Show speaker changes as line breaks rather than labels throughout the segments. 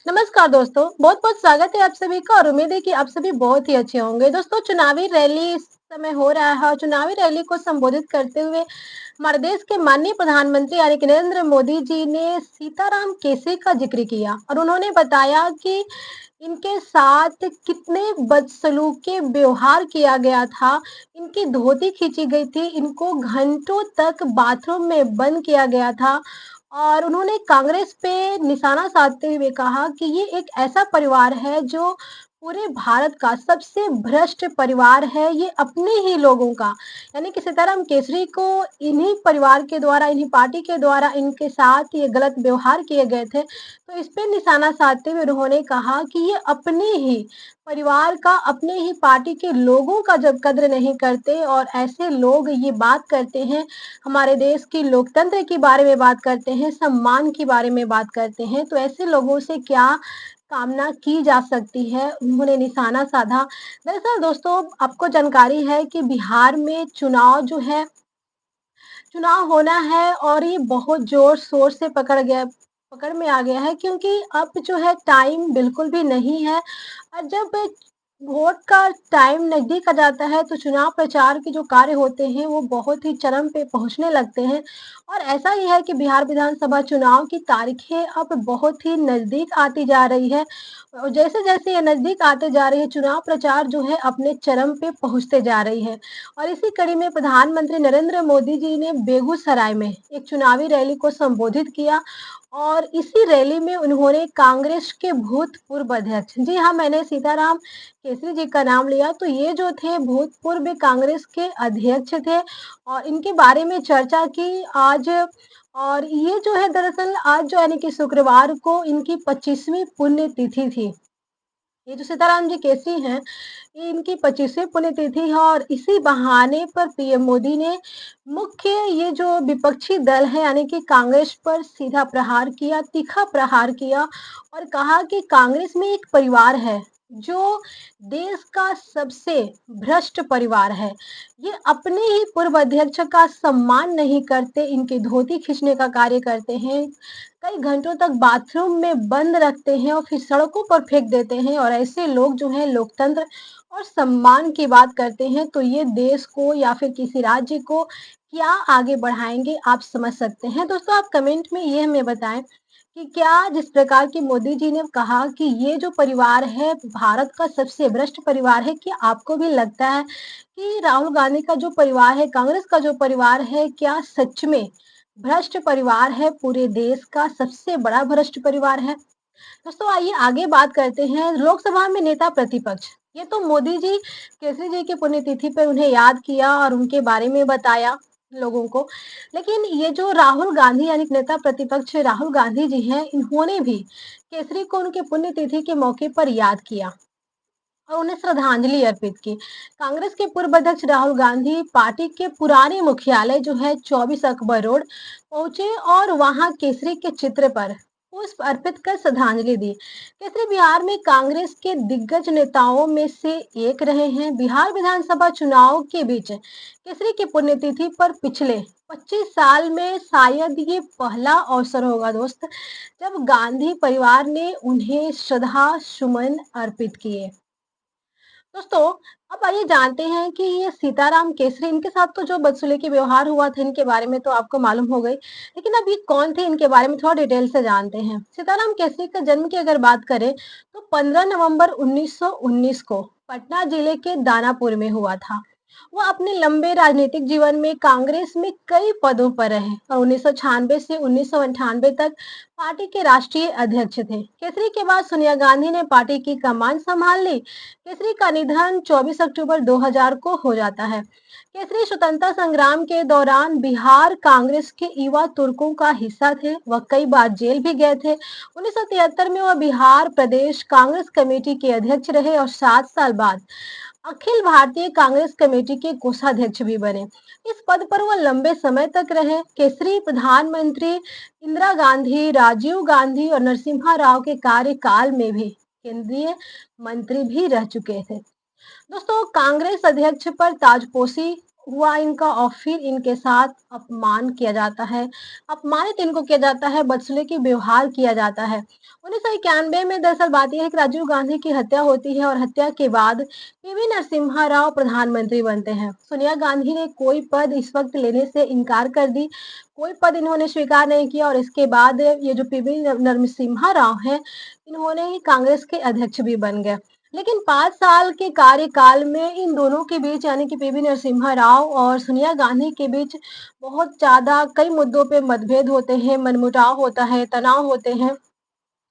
नमस्कार दोस्तों, बहुत-बहुत स्वागत है आप सभी का और उम्मीद है कि आप सभी बहुत ही अच्छे होंगे। दोस्तों, चुनावी रैली इस समय हो रहा है और चुनावी रैली को संबोधित करते हुए हमारे देश के माननीय प्रधानमंत्री यानी कि नरेंद्र मोदी जी ने सीताराम केसरी का जिक्र किया और उन्होंने बताया कि इनके साथ कितने बदसलूकी व्यवहार किया गया था, इनकी धोती खींची गई थी, इनको घंटों तक बाथरूम में बंद किया गया था और उन्होंने कांग्रेस पे निशाना साधते हुए कहा कि ये एक ऐसा परिवार है जो पूरे भारत का सबसे भ्रष्ट परिवार है, ये अपने ही लोगों का यानी कि सीताराम केसरी को इन्हीं परिवार के द्वारा, इन्हीं पार्टी के द्वारा इनके साथ ये गलत व्यवहार किए गए थे। तो इस पे निशाना साधते हुए उन्होंने कहा कि ये अपने ही परिवार का, अपने ही पार्टी के लोगों का जब कद्र नहीं करते और ऐसे लोग ये बात करते हैं हमारे देश की लोकतंत्र के बारे में बात करते हैं, सम्मान के बारे में बात करते हैं, तो ऐसे लोगों से क्या कामना की जा सकती है, उन्होंने निशाना साधा। दरअसल दोस्तों, आपको जानकारी है कि बिहार में चुनाव होना है और ये बहुत ज़ोर-शोर से पकड़ में आ गया है क्योंकि अब जो है टाइम बिल्कुल भी नहीं है और जब वोट का टाइम नज़दीक आ जाता है तो चुनाव प्रचार के जो कार्य होते हैं वो बहुत ही चरम पे पहुँचने लगते हैं और ऐसा ही है कि बिहार विधानसभा चुनाव की तारीखें अब बहुत ही नज़दीक आती जा रही है और जैसे-जैसे ये नज़दीक आते जा रही है चुनाव प्रचार जो है अपने चरम पे पहुँचते जा रही है। और इसी कड़ी में प्रधानमंत्री नरेंद्र मोदी जी ने बेगूसराय में एक चुनावी रैली को संबोधित किया और इसी रैली में उन्होंने कांग्रेस के भूतपूर्व अध्यक्ष जी हाँ, मैंने सीताराम केसरी जी का नाम लिया तो ये जो थे भूतपूर्व कांग्रेस के अध्यक्ष थे और इनके बारे में चर्चा की आज और ये जो है दरअसल आज जो यानी कि शुक्रवार को इनकी 25वीं पुण्यतिथि थी। ये जो सीताराम जी केसरी हैं, ये इनकी 25वीं पुण्यतिथि है और इसी बहाने पर पीएम मोदी ने मुख्य ये जो विपक्षी दल है यानी कि कांग्रेस पर सीधा प्रहार किया, तीखा प्रहार किया और कहा कि कांग्रेस में एक परिवार है, जो देश का सबसे भ्रष्ट परिवार है। ये अपने ही पूर्व अध्यक्ष का सम्मान नहीं करते, इनकी धोती खींचने का कार्य करते हैं, कई घंटों तक बाथरूम में बंद रखते हैं और फिर सड़कों पर फेंक देते हैं और ऐसे लोग जो हैं लोकतंत्र और सम्मान की बात करते हैं तो ये देश को या फिर किसी राज्य को क्या आगे बढ़ाएँगे आप समझ सकते हैं। दोस्तों आप कमेंट में ये हमें बताएँ कि क्या जिस प्रकार की मोदी जी ने कहा कि ये जो परिवार है भारत का सबसे भ्रष्ट परिवार है, क्या आपको भी लगता है कि राहुल गांधी का जो परिवार है, कांग्रेस का जो परिवार है, क्या सच में भ्रष्ट परिवार है, पूरे देश का सबसे बड़ा भ्रष्ट परिवार है? दोस्तों आइए आगे बात करते हैं लोकसभा में नेता प्रतिपक्ष। ये तो मोदी जी केसरी जी की पुण्यतिथि पर उन्हें याद किया और उनके बारे में बताया लोगों को। लेकिन ये जो राहुल गांधी यानी कि नेता प्रतिपक्ष राहुल गांधी जी हैं, इन्होंने भी केसरी को उनके पुण्यतिथि के मौके पर याद किया और उन्हें श्रद्धांजलि अर्पित की। कांग्रेस के पूर्व अध्यक्ष राहुल गांधी पार्टी के पुराने मुख्यालय जो है 24 अकबर रोड पहुंचे और वहां केसरी के चित्र पर पुष्प अर्पित कर श्रद्धांजलि दी। केसरी बिहार में कांग्रेस के दिग्गज नेताओं में से एक रहे हैं। बिहार विधानसभा चुनाव के बीच केसरी की पुण्यतिथि पर पिछले 25 साल में शायद ये पहला अवसर होगा दोस्त, जब गांधी परिवार ने उन्हें श्रद्धा सुमन अर्पित किए। दोस्तों, अब आइए जानते हैं कि ये सीताराम केसरी इनके साथ तो जो बदसलूकी व्यवहार हुआ था इनके बारे में तो आपको मालूम हो गई। लेकिन अब ये कौन थे इनके बारे में थोड़ा डिटेल से जानते हैं। सीताराम केसरी का जन्म की अगर बात करें तो 15 नवंबर 1919 को पटना जिले के दानापुर में हुआ था। वो अपने लंबे राजनीतिक जीवन में कांग्रेस में कई पदों पर रहे और 1996 से 1998 तक पार्टी के राष्ट्रीय अध्यक्ष थे। केसरी के बाद सोनिया गांधी ने पार्टी की कमान संभाल ली। केसरी का निधन 24 अक्टूबर 2000 को हो जाता है। केसरी स्वतंत्रता संग्राम के दौरान बिहार कांग्रेस के युवा तुर्कों का हिस्सा थे। वह कई बार जेल भी गए थे। 1973 में वह बिहार प्रदेश कांग्रेस कमेटी के अध्यक्ष रहे और 7 साल बाद अखिल भारतीय कांग्रेस कमेटी के कोषाध्यक्ष भी बने। इस पद पर वह लंबे समय तक रहे। केसरी प्रधानमंत्री इंदिरा गांधी, राजीव गांधी और नरसिम्हा राव के कार्यकाल में भी केंद्रीय मंत्री भी रह चुके थे। दोस्तों कांग्रेस अध्यक्ष पर ताजपोशी हुआ इनका और फिर इनके साथ अपमान किया जाता है, अपमानित इनको किया जाता है, बदसलूकी व्यवहार किया जाता है। 1991 में दरअसल बात ये है कि राजीव गांधी की हत्या होती है और हत्या के बाद पीवी नरसिम्हा राव प्रधानमंत्री बनते हैं। सोनिया गांधी ने कोई पद इस वक्त लेने से इनकार कर दी, कोई पद इन्होंने स्वीकार नहीं किया और इसके बाद ये जो पीवी नरसिम्हा राव हैं, इन्होंने ही कांग्रेस के अध्यक्ष भी बन गए। लेकिन 5 साल के कार्यकाल में इन दोनों के बीच यानी कि पीवी नरसिम्हा राव और सोनिया गांधी के बीच बहुत ज़्यादा कई मुद्दों पे मतभेद होते हैं, मनमुटाव होता है, तनाव होते हैं।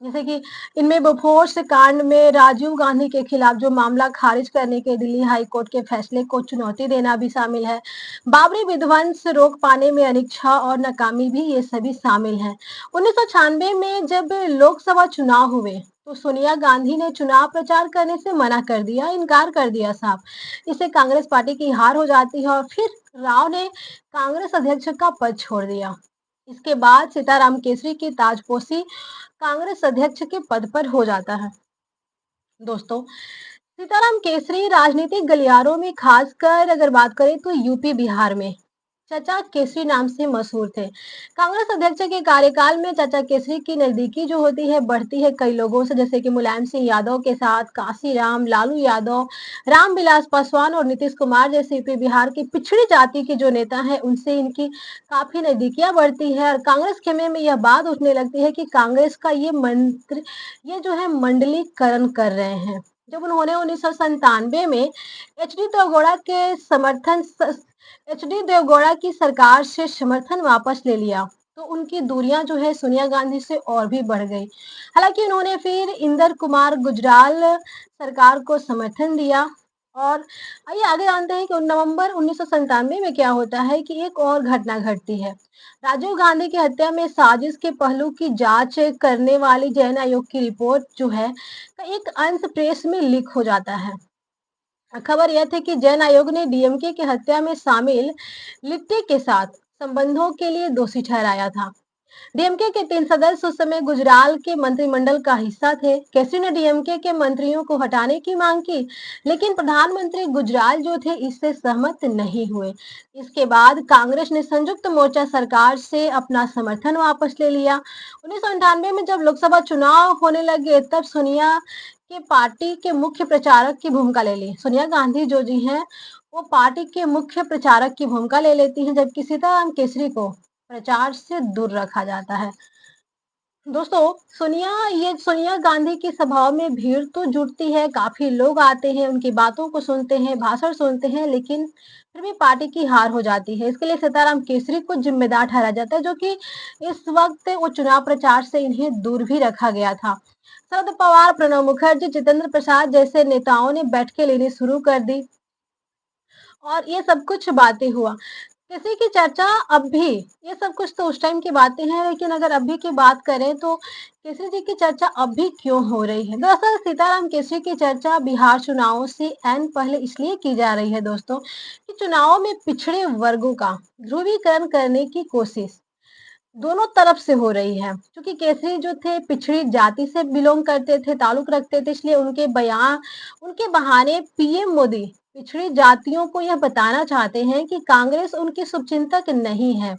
जैसे कि इनमें बोफोर्स कांड में राजीव गांधी के खिलाफ जो मामला खारिज करने के दिल्ली हाई कोर्ट के फैसले को चुनौती देना भी शामिल है। बाबरी विध्वंस रोक पाने में अनिच्छा और नाकामी भी ये सभी शामिल हैं। 1996 में जब लोकसभा चुनाव हुए तो सोनिया गांधी ने चुनाव प्रचार करने से मना कर दिया, इनकार कर दिया साफ। इससे कांग्रेस पार्टी की हार हो जाती है और फिर राव ने कांग्रेस अध्यक्ष का पद छोड़ दिया। इसके बाद सीताराम केसरी की ताजपोशी कांग्रेस अध्यक्ष के पद पर हो जाता है। दोस्तों, सीताराम केसरी राजनीतिक गलियारों में खासकर अगर बात करें तो यूपी बिहार में चाचा केसरी नाम से मशहूर थे। कांग्रेस अध्यक्ष के कार्यकाल में चाचा केसरी की नजदीकी जो होती है बढ़ती है कई लोगों से, जैसे कि मुलायम सिंह यादव के साथ काशीराम, लालू यादव, रामविलास पासवान और नीतीश कुमार जैसे यूपी बिहार की पिछड़ी जाति के जो नेता हैं उनसे इनकी काफी नजदीकियां बढ़ती है और कांग्रेस खेमे में यह बात उठने लगती है कि कांग्रेस का ये जो है मंडलीकरण कर रहे हैं। जब उन्होंने 1997 में एच डी देवगौड़ा की सरकार से समर्थन वापस ले लिया तो उनकी दूरियां जो है सोनिया गांधी से और भी बढ़ गई। हालांकि उन्होंने फिर इंदर कुमार गुजराल सरकार को समर्थन दिया और आइए आगे जानते हैं कि नवंबर 1997 में क्या होता है कि एक और घटना घटती है। राजीव गांधी की हत्या में साजिश के पहलू की जांच करने वाली जैन आयोग की रिपोर्ट जो है का एक अंश प्रेस में लीक हो जाता है। खबर यह थी कि जैन आयोग ने डीएमके की हत्या में शामिल लिट्टी के साथ संबंधों के लिए दोषी ठहराया था। डीएमके के 3 सदस्य उस समय गुजराल के मंत्रिमंडल का हिस्सा थे। केसरी ने डीएमके के मंत्रियों को हटाने की मांग की, लेकिन प्रधानमंत्री गुजराल जो थे इससे सहमत नहीं हुए। इसके बाद कांग्रेस ने संयुक्त मोर्चा सरकार से अपना समर्थन वापस ले लिया। 1998 में जब लोकसभा चुनाव होने लगे तब सोनिया के पार्टी के मुख्य प्रचारक की भूमिका ले ली। सोनिया गांधी जो जी हैं वो पार्टी के मुख्य प्रचारक की भूमिका ले लेती हैं, जबकि सीताराम केसरी को प्रचार से दूर रखा जाता है। दोस्तों, सोनिया गांधी की सभाओं में भीड़ तो जुटती है, काफी लोग आते हैं, उनकी बातों को सुनते हैं, भाषण सुनते हैं, लेकिन फिर भी पार्टी की हार हो जाती है। इसके लिए सीताराम केसरी को जिम्मेदार ठहराया जाता है, जो कि इस वक्त वो चुनाव प्रचार से इन्हें दूर भी रखा गया था। शरद पवार, प्रणब मुखर्जी, जितेंद्र प्रसाद जैसे नेताओं ने बैठकें लेनी शुरू कर दी और ये सब कुछ बातें हुआ। किसी की चर्चा अब भी, ये सब कुछ तो उस टाइम की बातें हैं, लेकिन अगर अभी की बात करें तो केसरी जी की चर्चा अब भी क्यों हो रही है? दरअसल सीताराम केसरी की चर्चा बिहार चुनावों से ऐन पहले इसलिए की जा रही है दोस्तों कि चुनावों में पिछड़े वर्गों का ध्रुवीकरण करने की कोशिश दोनों तरफ से हो रही है। क्योंकि केसरी जो थे पिछड़ी जाति से बिलोंग करते थे, ताल्लुक रखते थे, इसलिए उनके बहाने पीएम मोदी पिछड़ी जातियों को यह बताना चाहते हैं कि कांग्रेस उनकी शुभचिंतक नहीं है।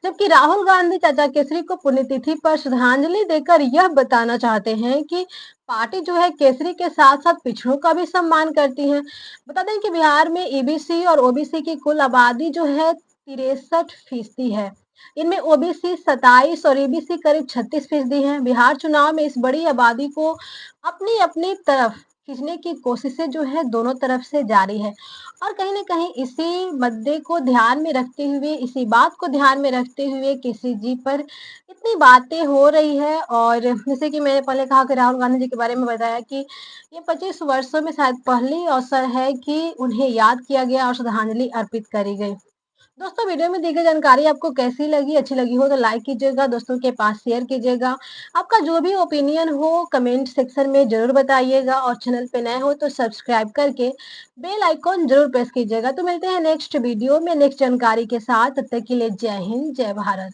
जबकि राहुल गांधी चाचा केसरी को पुण्यतिथि पर श्रद्धांजलि देकर यह बताना चाहते हैं कि पार्टी जो है केसरी के साथ साथ पिछड़ों का भी सम्मान करती है। बता दें कि बिहार में ईबीसी और ओबीसी की कुल आबादी जो है 63% है। इनमें ओबीसी 27 और ईबीसी करीब 36% है। बिहार चुनाव में इस बड़ी आबादी को अपनी अपनी तरफ खींचने की कोशिशें जो है दोनों तरफ से जारी है और कहीं ना कहीं इसी मुद्दे को ध्यान में रखते हुए, इसी बात को ध्यान में रखते हुए केसरी जी पर इतनी बातें हो रही है। और जैसे कि मैंने पहले कहा कि राहुल गांधी जी के बारे में बताया कि ये 25 वर्षों में शायद पहली अवसर है कि उन्हें याद किया गया और श्रद्धांजलि अर्पित करी गई। दोस्तों, वीडियो में दी गई जानकारी आपको कैसी लगी? अच्छी लगी हो तो लाइक कीजिएगा, दोस्तों के पास शेयर कीजिएगा। आपका जो भी ओपिनियन हो कमेंट सेक्शन में जरूर बताइएगा और चैनल पे नए हो तो सब्सक्राइब करके बेल आइकॉन जरूर प्रेस कीजिएगा। तो मिलते हैं नेक्स्ट वीडियो में नेक्स्ट जानकारी के साथ। तब तक के लिए जय हिंद, जय भारत।